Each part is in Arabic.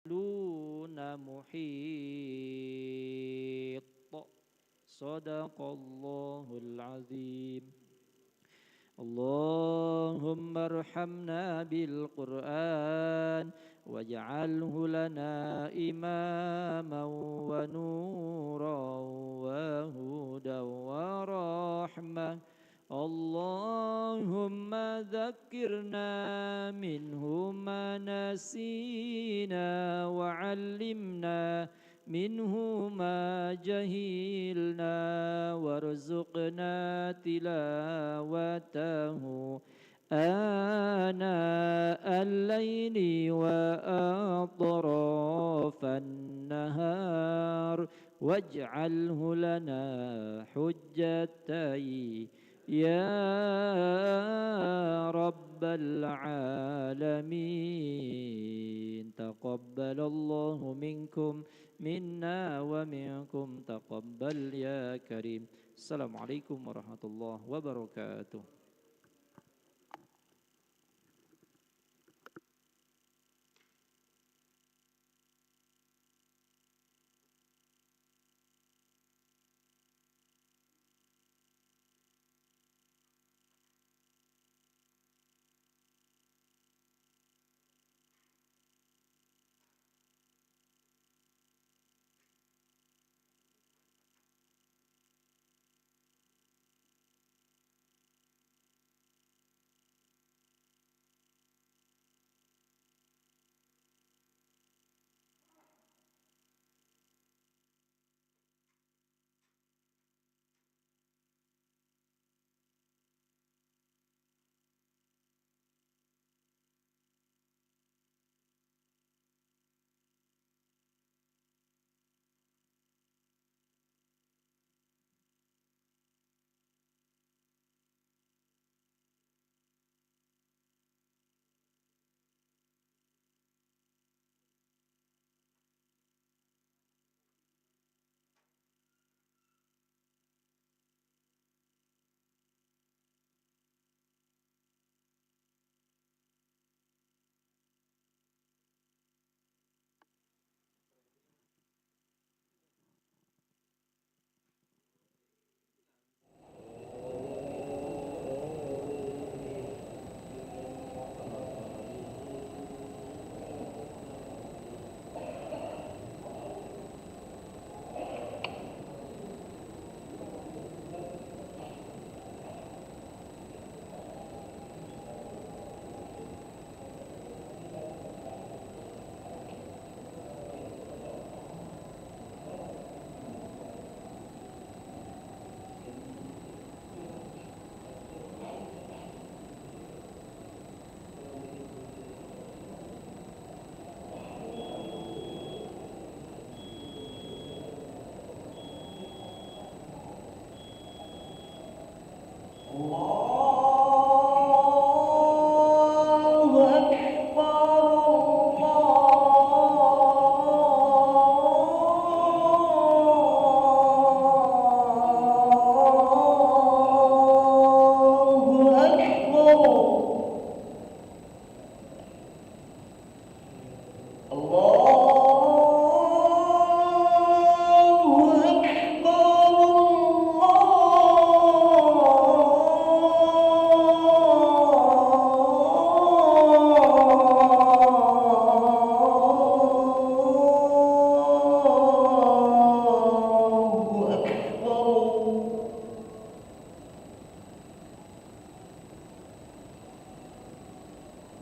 يعملون محيط. صدق الله العظيم. اللهم ارحمنا بالقرآن واجعله لنا إماما ونورا وهدى ورحمة. اللهم ذكرنا منه ما نسينا وعلمنا منه ما جهلنا وارزقنا تلاوته آناء الليل وأطراف النهار واجعله لنا حجتي يا رب العالمين. تقبل الله منكم منا ومنكم تقبل يا كريم. السلام عليكم ورحمة الله وبركاته.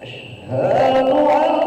أشهد أن لا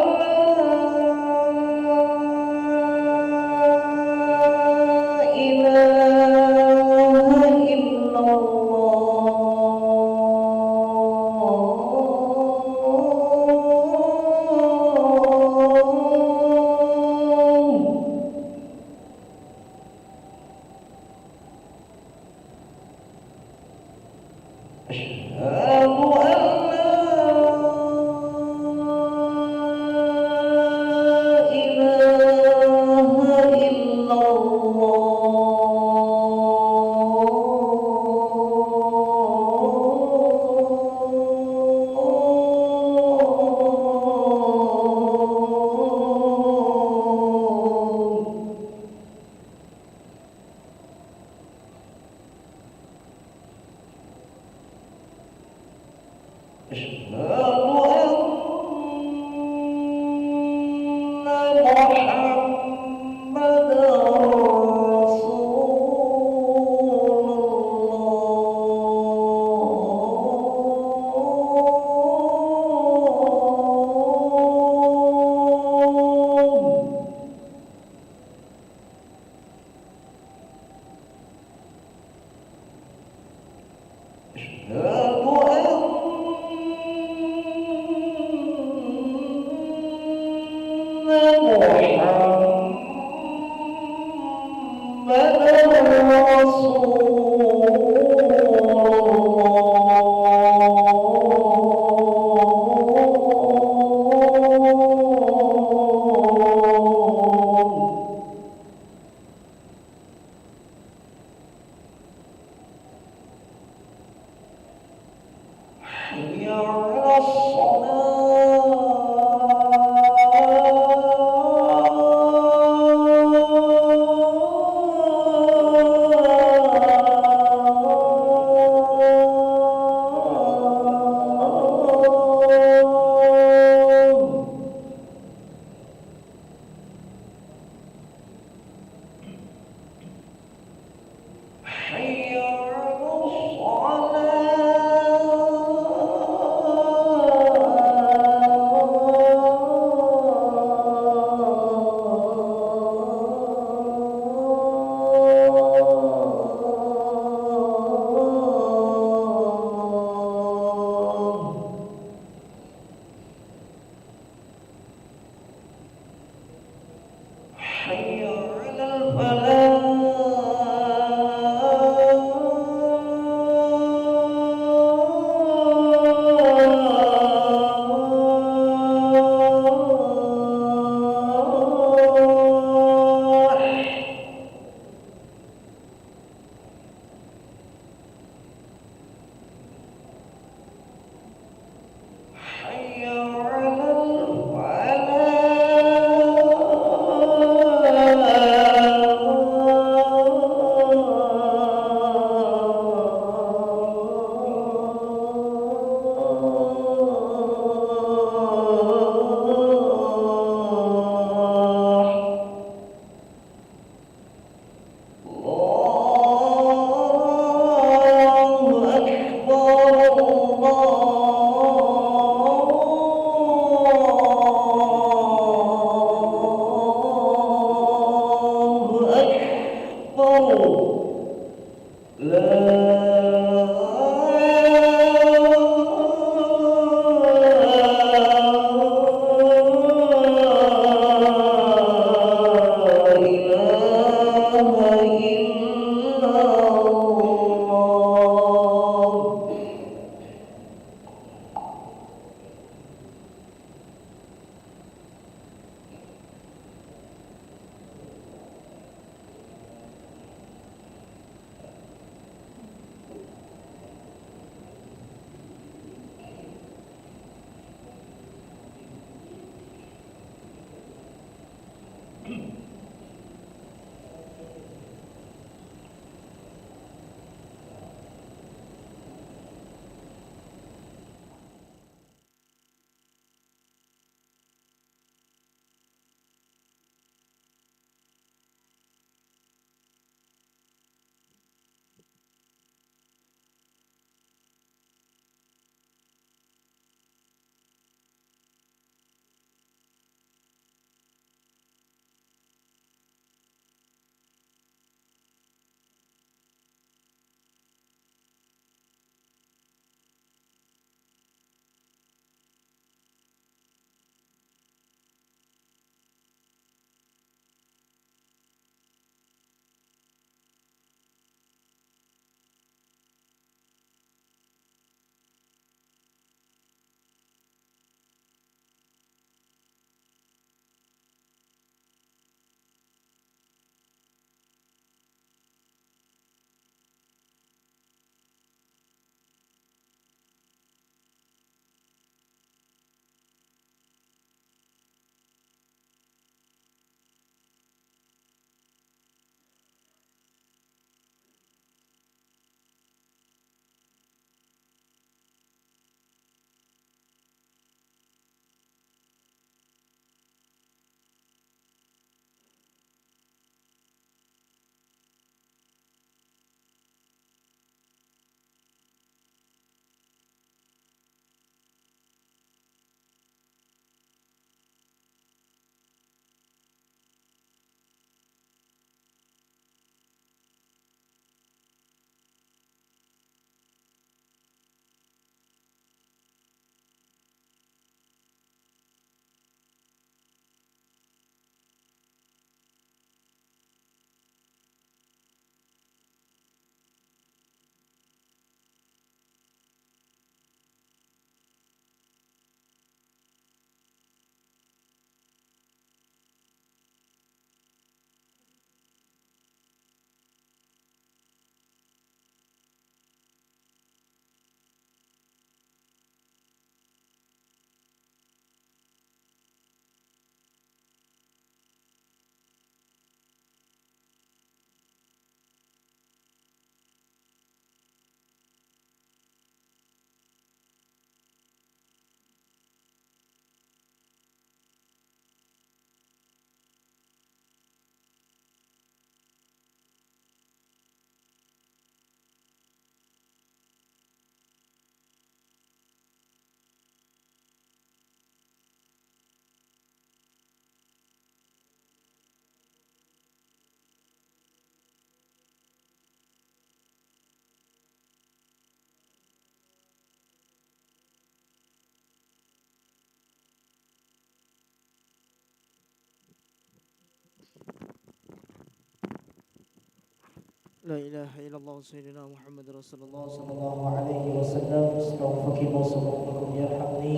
لا إله إلا الله سيدنا محمد رسول الله صلى الله عليه وسلم. استغفرك وصفوفكم يرحمني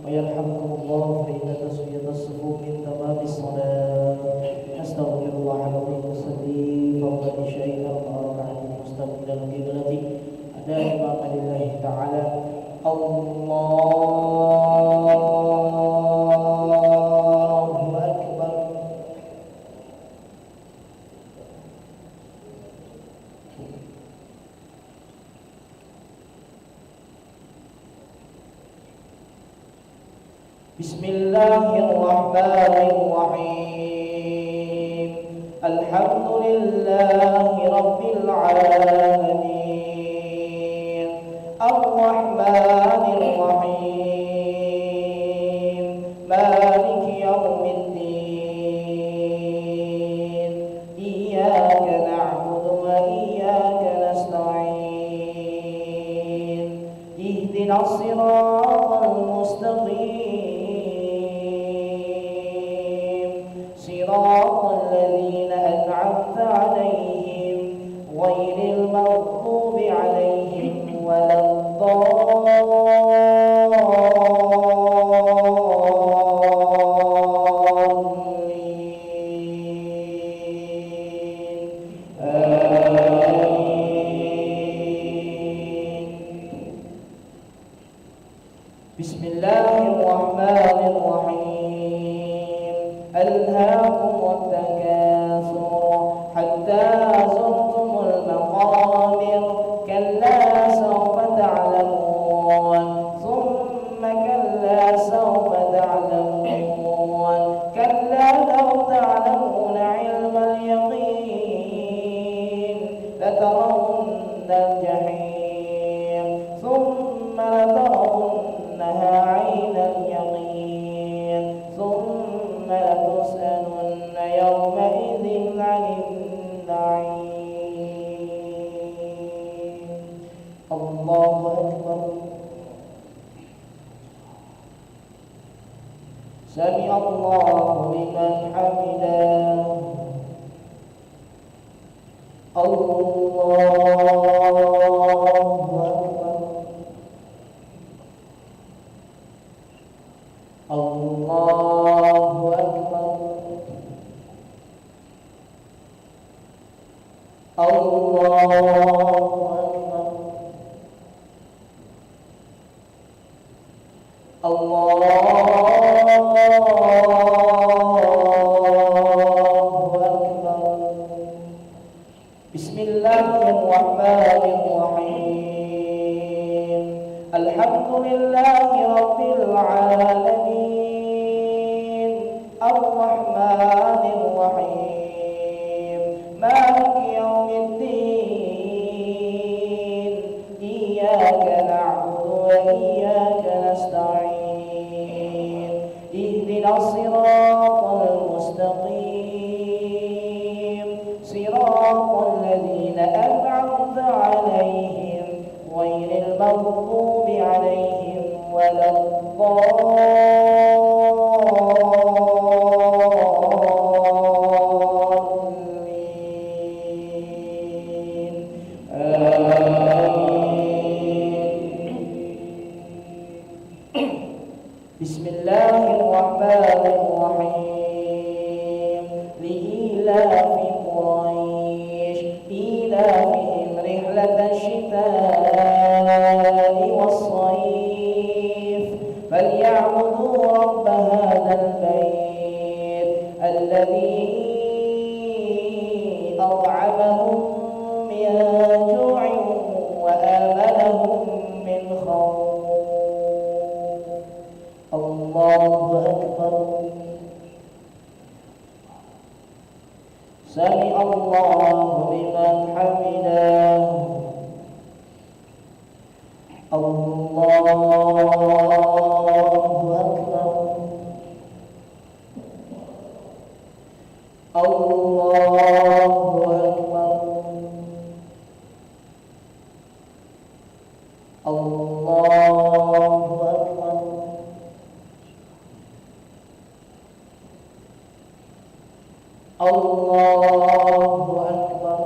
ويرحمكم الله، فإن تسوية الصفوف من تمام الصلاة. أستغفر الله العظيم وصلي فضل شيئا ركعة مستقبل القبلة دائما لله تعالى. الله أكبر. بسم الله الرحمن الرحيم. الحمد لله رب العالمين، الرحمن الرحيم، مالك يوم الدين. إياك نعبد وإياك نستعين. اهدنا الصراط المستقيم، صراط الذين أنعمت عليهم غير المغضوب عليهم ولا الضالين. آمين. بسم الله الرحمن الرحيم. ألهاكم التكاثر حتى زرتم المقابر. كلا سوف تعلمون، ثم كلا سوف تعلمون. كلا لو تعلمون علم اليقين لترون الجحيم، ثم لترونها عين اليقين، ثم لتسألن يومئذ عن النعيم. الله أكبر. سمع الله لمن حمده. الله أكبر. الله أكبر. الله أكبر. الله أكبر. بسم الله الرحمن الرحيم. الحمد لله رب العالمين، الرحمن الرحيم، مالك يوم الدين. إياك نعبد وإياك نستعين. اهدنا الصراط المستقيم، صراط الذين أنعمت عليهم غير المغضوب عليهم ولا الضالين. آمين. بسم الله الرحمن الرحيم. لإيلاف قريش إيلافهم رحلة الشتاء والصيف، فليعبدوا رب هذا البيت الذي أطعمهم من جوع وآمنهم من خوف. الله أكبر. سمع الله لمن حمده. الله أكبر. الله أكبر. الله أكبر. الله أكبر.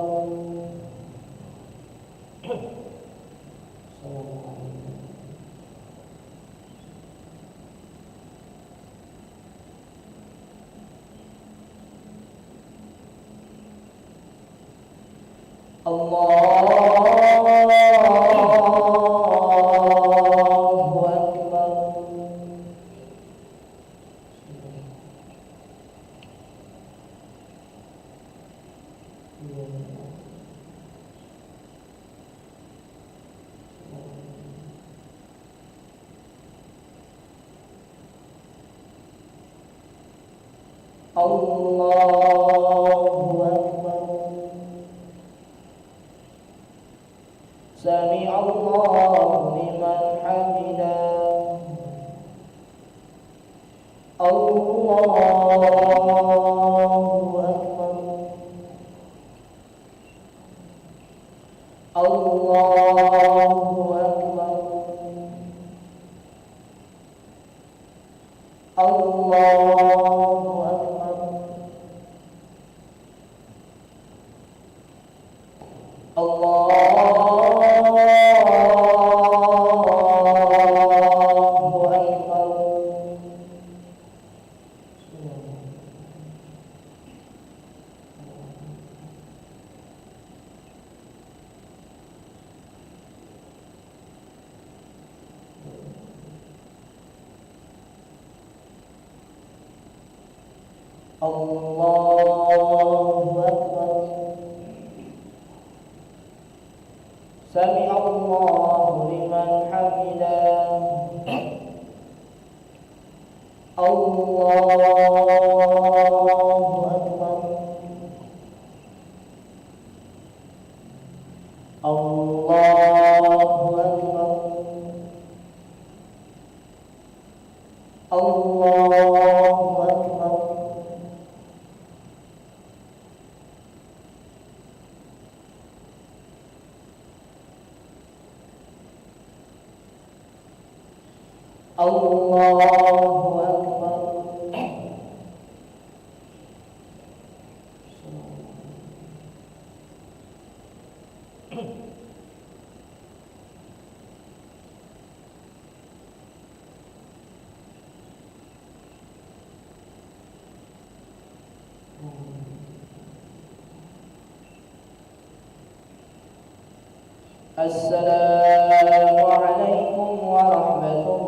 السلام عليكم ورحمة الله.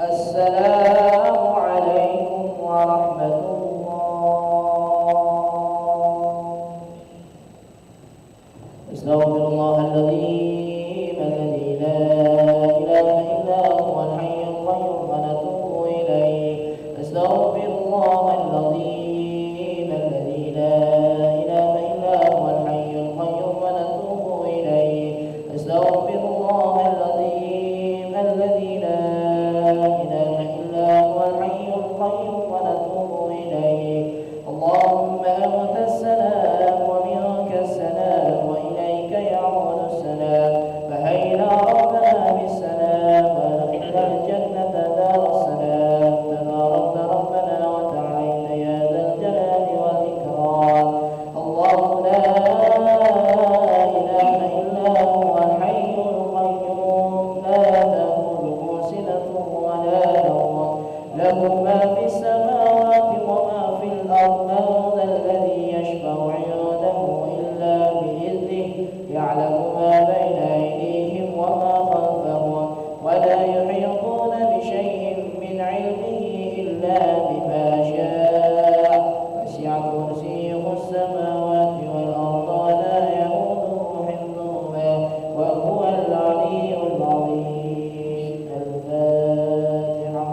السلام عليكم ورحمة الله. أستغفر الله العظيم الذي لا إله إلا هو الحي القيوم ونتوب إليه. أستغفر الله العظيم الذي لا إله إلا هو الحي القيوم ونتوب إليه. أستغفر الله العظيم الذي لا إله إلا هو الحي القيوم ونتوب إليه. اللهم أنت السلام ومنك السلام وإليك يعود السلام. فهينا ربنا بالسلام وأدخلنا الجنة دار السلام. تباركت ربنا وتعالى يا ذا الجلال والإكرام. الله لا إله إلا هو الحي القيوم لا تأخذه سنة ولا نوم له ما في السماوات وما في الأرض. من ذا الذي يشفع عنده إلا بإذنه يعلم ما بين أيديهم وما خلفهم ولا يحيطون بشيء من علمه إلا بما شاء. وسع كرسيه السماوات والأرض ولا يئوده حفظهما وهو العلي العظيم. الفاتحة.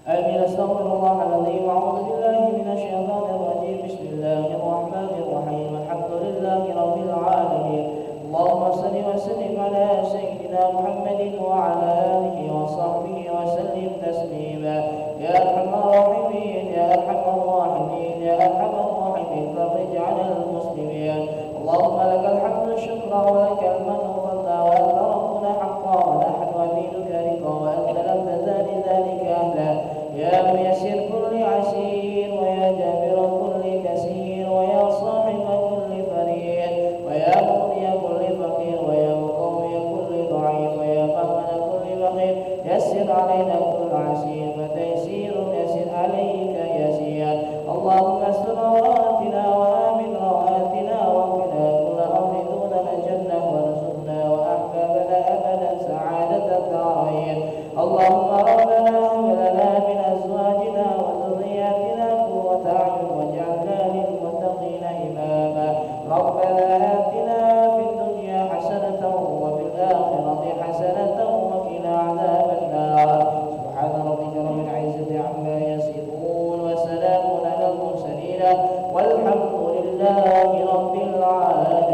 آمين. أستغفر الله العظيم وأعوذ بالله من الشيطان الرجيم. بسم الله الرحمن الرحيم. الحمد لله رب العالمين. اللهم صل وسلم على سيدنا محمد وعلى آله وصحبه وسلم تسليما. يا أرحم الراحمين يا أرحم الراحمين يا أرحم الراحمين فرج على المسلمين. اللهم لك الحمد شكرا ولك المن فضلا وأنت ربنا حقا ونحن عبيدك رقا وأنت لم تزال ذلك أهلا. يا ميسر كل عسير ويا جابر كل كسير ويا صاحب كل فريد ويا مغني كل فقير ويا مقوي كل ضعيف ويا قمنا رب العالمين.